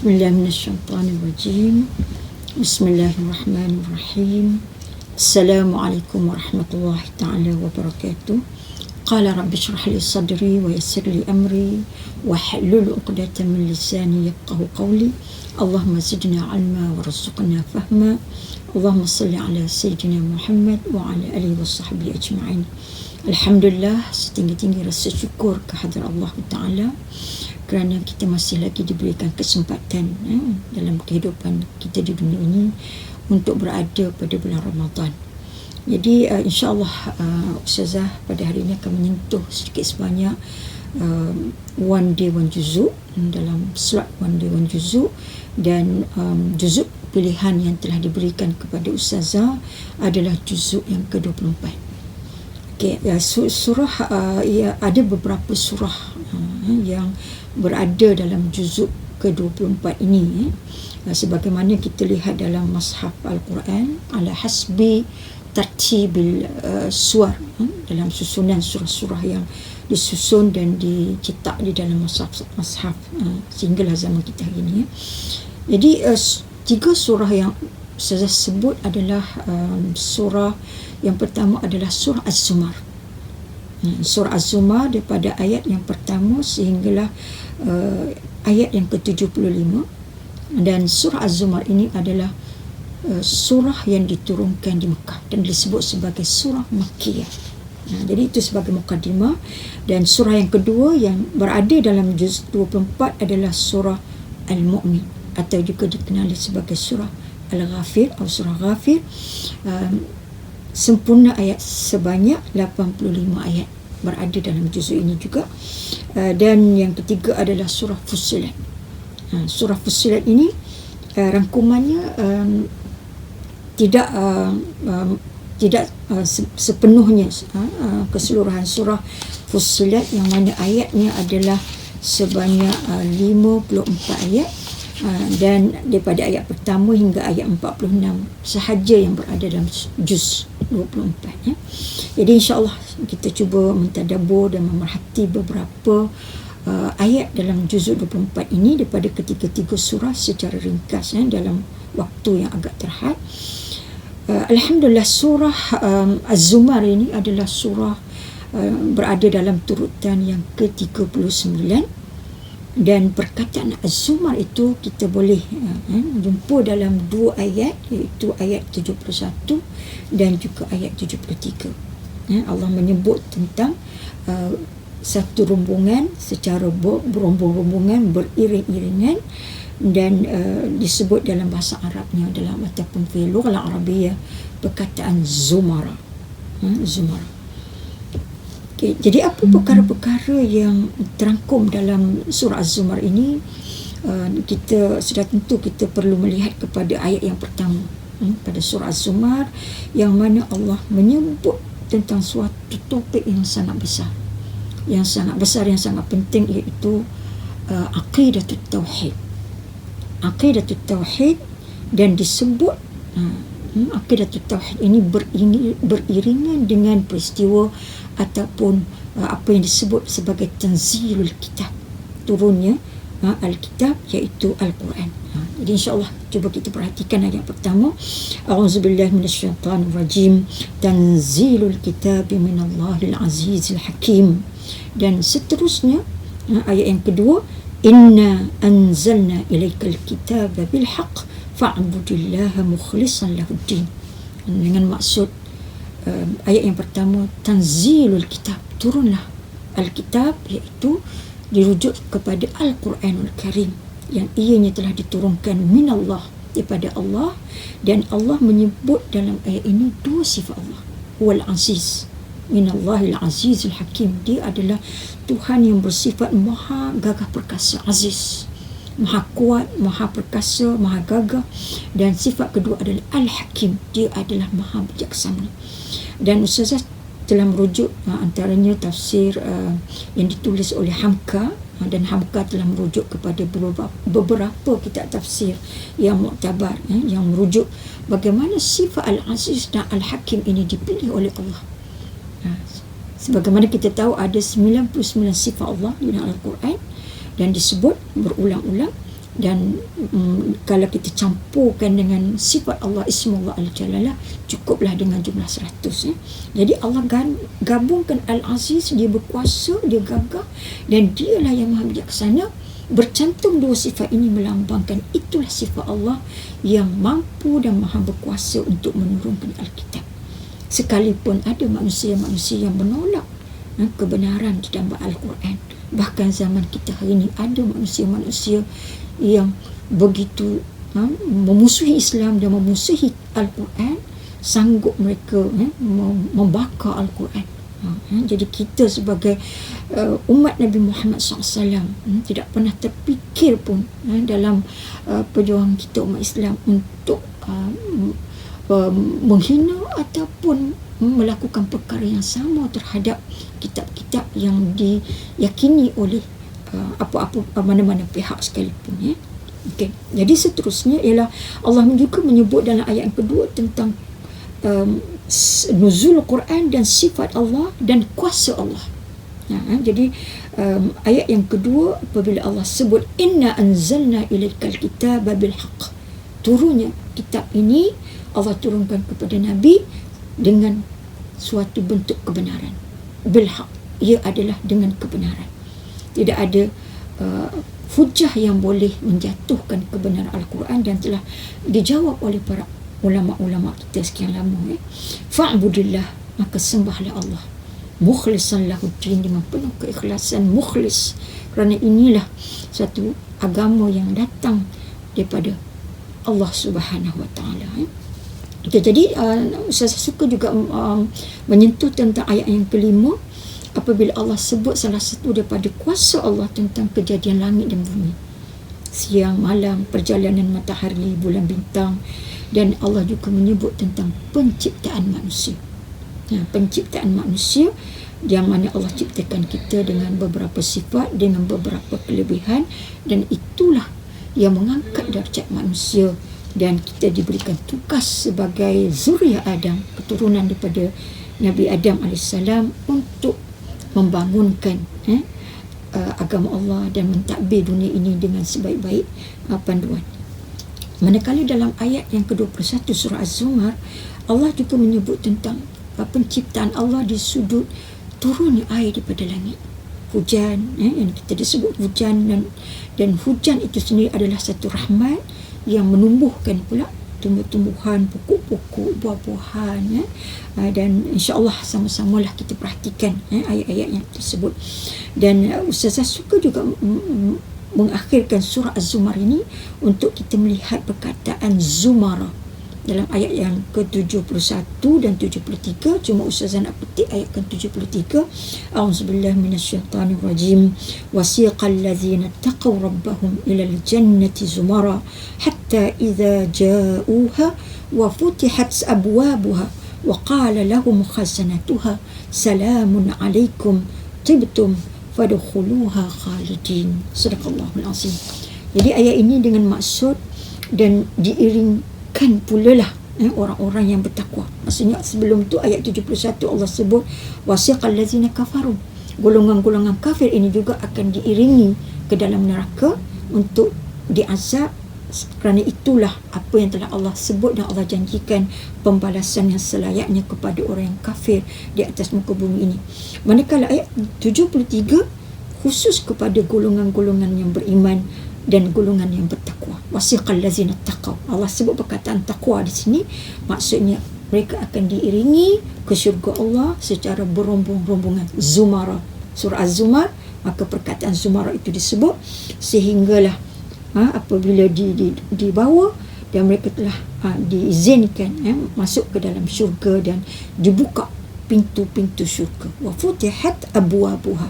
Bismillahirrahmanirrahim. Bismillahirrahmanirrahim. Assalamualaikum warahmatullahi ta'ala wabarakatuh. Qala rabbi shrah li sadri wa yassir li amri wa hlul 'uqdatam min lisani yafqahu qawli. Allahumma zidna 'ilma warzuqna fahma. Allahumma salli ala sayyidina Muhammad wa ala alihi wa sahbihi ajma'in. Alhamdulillah, setinggi-tinggi rasa syukur kehadrat Allah Ta'ala kerana kita masih lagi diberikan kesempatan dalam kehidupan kita di dunia ini untuk berada pada bulan Ramadan. Jadi insyaAllah Ustazah pada hari ini akan menyentuh sedikit sebanyak one day one juzuk dalam slot one day one juzuk, dan juzuk pilihan yang telah diberikan kepada Ustazah adalah juzuk yang ke-24. Okay, surah ada beberapa surah yang berada dalam juzuk ke-24 ini, sebagaimana kita lihat dalam Mashaf Al-Quran ala hasbi tartibil suar, dalam susunan surah-surah yang disusun dan dicetak di dalam Mashaf sehinggalah zaman kita hari ini. Jadi tiga surah yang saya sebut adalah surah yang pertama adalah surah Az-Zumar. Surah Az-Zumar daripada ayat yang pertama sehinggalah ayat yang ke-75, dan surah Az-Zumar ini adalah surah yang diturunkan di Mekah dan disebut sebagai surah Makkiyah. Jadi itu sebagai mukadimah. Dan surah yang kedua yang berada dalam juz 24 adalah surah Al-Mu'min, atau juga dikenali sebagai surah Al-Ghafir atau surah Ghafir. Sempurna ayat sebanyak 85 ayat berada dalam juzuk ini juga. Dan yang ketiga adalah surah Fussilat. Surah Fussilat ini rangkumannya tidak sepenuhnya keseluruhan surah Fussilat, yang mana ayatnya adalah sebanyak 54 ayat. Dan daripada ayat pertama hingga ayat 46 sahaja yang berada dalam juz 24. Jadi insyaAllah kita cuba mentadabbur dan memerhati beberapa ayat dalam juz 24 ini daripada ketiga-tiga surah secara ringkas dalam waktu yang agak terhad. Alhamdulillah, surah Az-Zumar ini adalah surah berada dalam turutan yang ke-39. Dan perkataan Az-Zumar itu kita boleh jumpa dalam dua ayat, iaitu ayat 71 dan juga ayat 73. Allah menyebut tentang satu rombongan secara berombong-rombongan, beriring-iringan, dan disebut dalam bahasa Arabnya dalam ataupun fi lughah Arabiyah perkataan Zumara. Zumara. Okay, jadi apa perkara-perkara yang terangkum dalam surah Az-Zumar ini? Kita sudah tentu kita perlu melihat kepada ayat yang pertama pada surah Az-Zumar, yang mana Allah menyebut tentang suatu topik yang sangat besar, yang sangat penting, iaitu aqidatut tauhid. Aqidatut tauhid, dan disebut aqidatut tauhid ini beriringan dengan peristiwa ataupun apa yang disebut sebagai tanzilul kitab, turunnya Alkitab, iaitu Al-Quran. Jadi insyaAllah cuba kita perhatikan ayat pertama. A'udzubillahi minasyaitanirrajim. Tanzilul kitab minallahil azizil hakim. Dan seterusnya ayat yang kedua, inna anzalna ilaikal kitaba bilhaq fa'budillaha mukhlishan lahuddin. Dengan maksud ayat yang pertama, tanzilul kitab, turunlah Alkitab, iaitu dirujuk kepada Al-Quranul Karim, yang ianya telah diturunkan minallah, daripada Allah. Dan Allah menyebut dalam ayat ini dua sifat Allah. Huwal aziz, minallahil azizul hakim. Dia adalah Tuhan yang bersifat maha gagah perkasa, aziz, maha kuat, maha perkasa, maha gagah. Dan sifat kedua adalah Al-Hakim, dia adalah maha bijaksana. Dan Ustazah telah merujuk antaranya tafsir yang ditulis oleh Hamka, dan Hamka telah merujuk kepada beberapa kitab tafsir yang muktabar, yang merujuk bagaimana sifat Al-Aziz dan Al-Hakim ini dipilih oleh Allah. Sebagaimana kita tahu ada 99 sifat Allah di dalam Al-Quran, dan disebut berulang-ulang dan kalau kita campurkan dengan sifat Allah Ismullah Al-Jalalah, cukuplah dengan jumlah 100 ya. Jadi Allah gabungkan Al-Aziz, dia berkuasa, dia gagah, dan dialah yang maha bijaksana. Bercantum dua sifat ini melambangkan itulah sifat Allah yang mampu dan maha berkuasa untuk menurunkan Alkitab. Sekalipun ada manusia-manusia yang menolak kebenaran di dalam Al-Quran. Bahkan zaman kita hari ini ada manusia-manusia yang begitu memusuhi Islam dan memusuhi Al-Quran, sanggup mereka membakar Al-Quran. Jadi kita sebagai umat Nabi Muhammad SAW tidak pernah terfikir pun dalam perjuangan kita umat Islam untuk menghina ataupun melakukan perkara yang sama terhadap kitab-kitab yang diyakini oleh mana-mana pihak sekalipun ya. Okay. Jadi seterusnya ialah Allah juga menyebut dalam ayat yang kedua tentang nuzul Quran dan sifat Allah dan kuasa Allah. Jadi ayat yang kedua apabila Allah sebut inna anzalna ilaikal kitaba bil haqq, turunnya kitab ini Allah turunkan kepada Nabi dengan suatu bentuk kebenaran. Bil haqq, ia adalah dengan kebenaran. Tidak ada hujah yang boleh menjatuhkan kebenaran Al-Quran, dan telah dijawab oleh para ulama-ulama kita sekian lama. Fa'budillah, maka sembahlah Allah. Mukhlisan lahuddin, dengan penuh keikhlasan, mukhlis. Kerana inilah satu agama yang datang daripada Allah Subhanahu Wa Taala. Jadi saya suka juga menyentuh tentang ayat yang kelima apabila Allah sebut salah satu daripada kuasa Allah tentang kejadian langit dan bumi, siang, malam, perjalanan matahari, bulan, bintang. Dan Allah juga menyebut tentang penciptaan manusia. Penciptaan manusia yang mana Allah ciptakan kita dengan beberapa sifat, dengan beberapa kelebihan, dan itulah yang mengangkat darjat manusia, dan kita diberikan tugas sebagai zuriat Adam, keturunan daripada Nabi Adam AS, untuk membangunkan agama Allah dan mentadbir dunia ini dengan sebaik-baik panduan. Manakala dalam ayat yang ke-21 surah Az-Zumar, Allah juga menyebut tentang penciptaan Allah di sudut turunnya air daripada langit. Hujan, yang kita disebut hujan, dan hujan itu sendiri adalah satu rahmat yang menumbuhkan pula tumbuh-tumbuhan, pokok-pokok, buah-buahan, dan insya-Allah sama-samalah kita perhatikan ayat-ayat yang tersebut. Dan Ustazah suka juga mengakhirkan surah Az-Zumar ini untuk kita melihat perkataan Zumara dalam ayat yang ke-71 dan 73. Cuma Ustazah nak petik ayat ke-73. A'udzubillahi minasyaitanir rajim. Wasiqal ladzina taqaw rabbahum ilal jannati zumara hatta idza ja'uha wa futihat abwabuha wa qala lahum khazanatuha salamun alaikum tibtum fadkhuluha khalidin. Sadaqallahul azim. Jadi ayat ini dengan maksud dan diiringkan pula lah orang-orang yang bertakwa. Maksudnya sebelum tu ayat 71 Allah sebut wasiqal ladzina kafaru. Golongan-golongan kafir ini juga akan diiringi ke dalam neraka untuk diazab. Kerana itulah apa yang telah Allah sebut dan Allah janjikan pembalasan yang selayaknya kepada orang yang kafir di atas muka bumi ini. Manakala ayat 73 khusus kepada golongan-golongan yang beriman dan golongan yang bertakwa. Wasiqal ladzina taqaw. Allah sebut perkataan takwa di sini, maksudnya mereka akan diiringi ke syurga Allah secara berombong-rombongan. Zumara, surah Az-Zumar, maka perkataan Zumara itu disebut sehinggalah apabila dibawa dan mereka telah diizinkan masuk ke dalam syurga dan dibuka pintu-pintu syurga. Wa futihat abwabuha,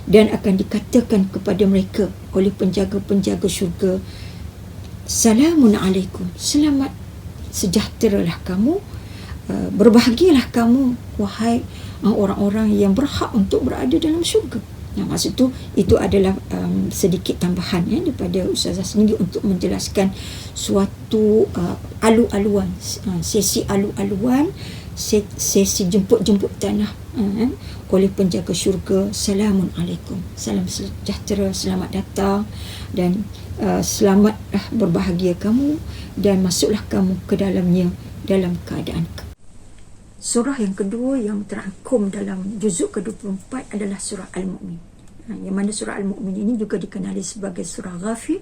dan akan dikatakan kepada mereka oleh penjaga-penjaga syurga, salamun alaikum, selamat sejahteralah kamu, berbahagialah kamu wahai orang-orang yang berhak untuk berada dalam syurga. Maksud tu itu adalah sedikit tambahan daripada Ustazah sendiri untuk menjelaskan suatu alu-aluan, sesi alu-aluan, sesi jemput-jemput tanah oleh penjaga syurga. Salamun alaikum, salam sejahtera, selamat datang. Dan selamatlah, berbahagia kamu dan masuklah kamu ke dalamnya dalam keadaan. Surah yang kedua yang terangkum dalam juzuk ke-24 adalah surah Al-Mu'min. Yang mana surah Al-Mu'min ini juga dikenali sebagai surah Ghafir,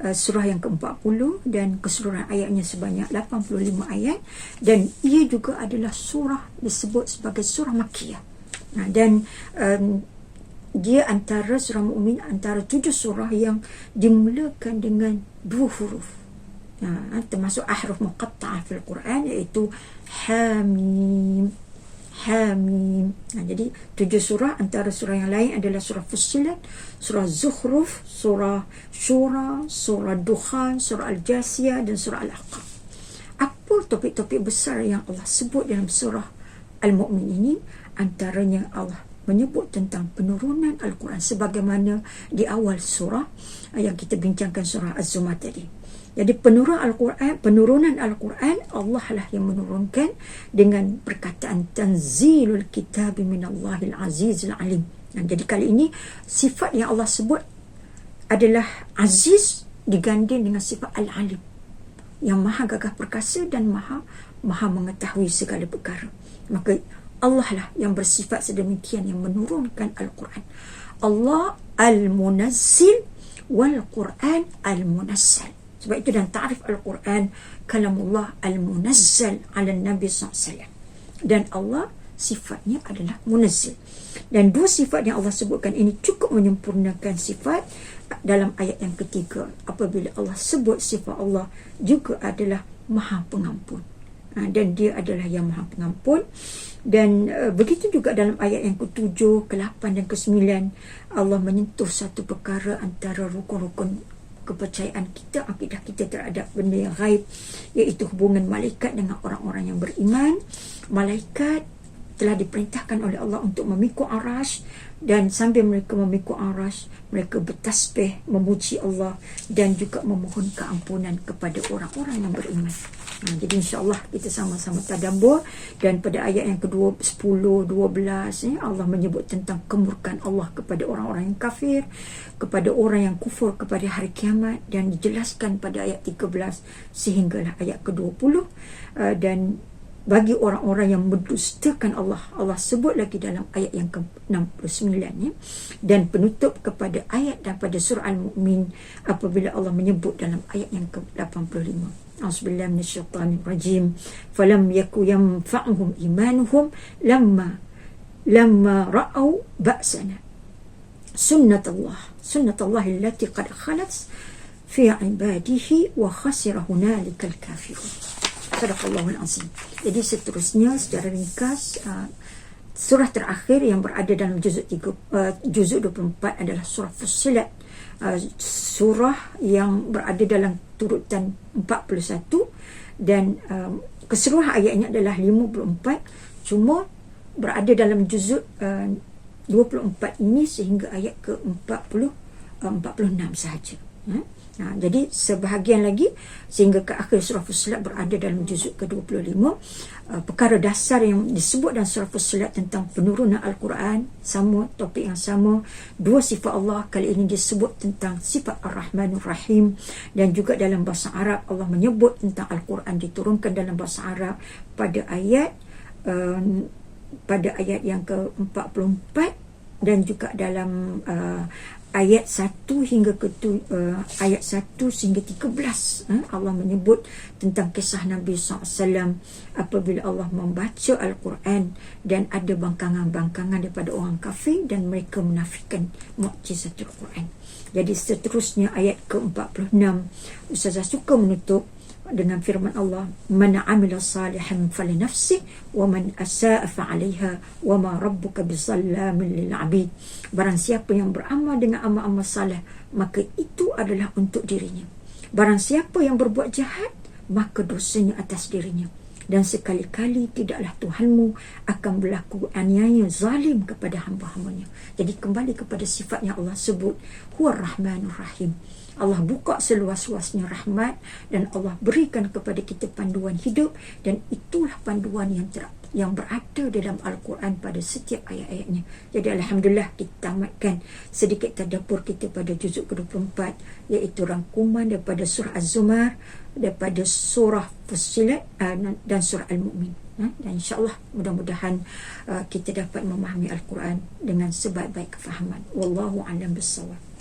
surah yang ke-40, dan keseluruhan ayatnya sebanyak 85 ayat, dan ia juga adalah surah disebut sebagai surah Makkiyah. Dan dia antara surah Mu'min antara 7 surah yang dimulakan dengan 2 huruf, termasuk ahruf muqatta'ah fil Quran, iaitu Hamim. Jadi 7 surah. Antara surah yang lain adalah surah Fussilat, surah Zukhruf, surah Syura, surah Dukhan, surah Al-Jasiyah dan surah Al-Ahqaf. Apa topik-topik besar yang Allah sebut dalam surah Al-Mu'min ini? Antaranya Allah menyebut tentang penurunan Al-Quran sebagaimana di awal surah yang kita bincangkan, surah Az-Zumar tadi. Jadi penurunan Al-Quran Allah lah yang menurunkan dengan perkataan tanzilul kitab minallahil azizil alim. Jadi kali ini sifat yang Allah sebut adalah aziz diganding dengan sifat al-alim, yang maha gagah perkasa dan maha mengetahui segala perkara. Maka Allah lah yang bersifat sedemikian yang menurunkan Al-Quran. Allah Al-Munazzil wal Quran Al-Munazzal. Sebab itu dalam ta'rif Al-Quran, kalamullah Al-Munazzal ala Nabi SAW. Dan Allah sifatnya adalah Munazzil. Dan 2 sifat yang Allah sebutkan ini cukup menyempurnakan sifat dalam ayat yang ketiga, apabila Allah sebut sifat Allah juga adalah Maha Pengampun. Dan dia adalah yang Maha Pengampun. Dan begitu juga dalam ayat yang ke-7, ke-8 dan ke-9, Allah menyentuh satu perkara antara rukun-rukun kepercayaan kita, akidah kita terhadap benda yang ghaib, iaitu hubungan malaikat dengan orang-orang yang beriman. Malaikat telah diperintahkan oleh Allah untuk memikul arash, dan sambil mereka memikul arash, mereka bertasbih memuji Allah dan juga memohon keampunan kepada orang-orang yang beriman. Jadi insyaAllah kita sama-sama tadabbur. Dan pada ayat yang kedua, 10, 12, Allah menyebut tentang kemurkaan Allah kepada orang-orang yang kafir, kepada orang yang kufur kepada hari kiamat, dan dijelaskan pada ayat 13 sehinggalah ayat ke-20. Dan bagi orang-orang yang mendustakan Allah, Allah sebut lagi dalam ayat yang ke-69, dan penutup kepada ayat daripada surah Al-Mu'min apabila Allah menyebut dalam ayat yang ke-85, A'udzubillahi minasyaitanirrajim, falam yaku yanfa'uhum imanuhum lamma ra'au ba'sana sunnatullah allati qad khalat fi ibadihi wa khasira hunalikal kafirun. Sadaqallahul azim. Jadi seterusnya secara ringkas, surah terakhir yang berada dalam juzuk 24 adalah surah Fussilat, surah yang berada dalam turutan 41, dan keseluruhan ayatnya adalah 54, cuma berada dalam juzuk 24 ini sehingga ayat ke-46 sahaja. Jadi sebahagian lagi sehingga ke akhir surah Fussilat berada dalam juzuk ke-25. Perkara dasar yang disebut dalam surah Fussilat tentang penurunan Al-Quran, sama topik yang sama. 2 sifat Allah, kali ini disebut tentang sifat Ar-Rahmanur Rahim, dan juga dalam bahasa Arab Allah menyebut tentang Al-Quran diturunkan dalam bahasa Arab pada ayat yang ke-44, dan juga dalam ayat 1 hingga ayat 1 sehingga 13, Allah menyebut tentang kisah Nabi SAW apabila Allah membaca Al-Quran dan ada bangkangan-bangkangan daripada orang kafir dan mereka menafikan mukjizat Al-Quran. Jadi seterusnya ayat ke-46, Ustazah suka menutup dengan firman Allah, man amila salihan falinafsih wa man asa'a fa'alaiha wa ma rabbuka bizallamin lil 'abid. Barang siapa yang beramal dengan amal-amal salih, maka itu adalah untuk dirinya. Barang siapa yang berbuat jahat, maka dosanya atas dirinya. Dan sekali-kali tidaklah Tuhanmu akan berlaku aniaya zalim kepada hamba-hambanya. Jadi kembali kepada sifat yang Allah sebut, huwa rahmanur rahim. Allah buka seluas-luasnya rahmat, dan Allah berikan kepada kita panduan hidup, dan itulah panduan yang yang berada dalam Al-Quran pada setiap ayat-ayatnya. Jadi Alhamdulillah kita tamatkan sedikit tadabbur kita pada juzuk ke-24, iaitu rangkuman daripada surah Az-Zumar, daripada surah Fussilat dan surah Al-Mu'min. Dan insyaAllah mudah-mudahan kita dapat memahami Al-Quran dengan sebaik-baik kefahaman. Wallahu a'lam bissawab.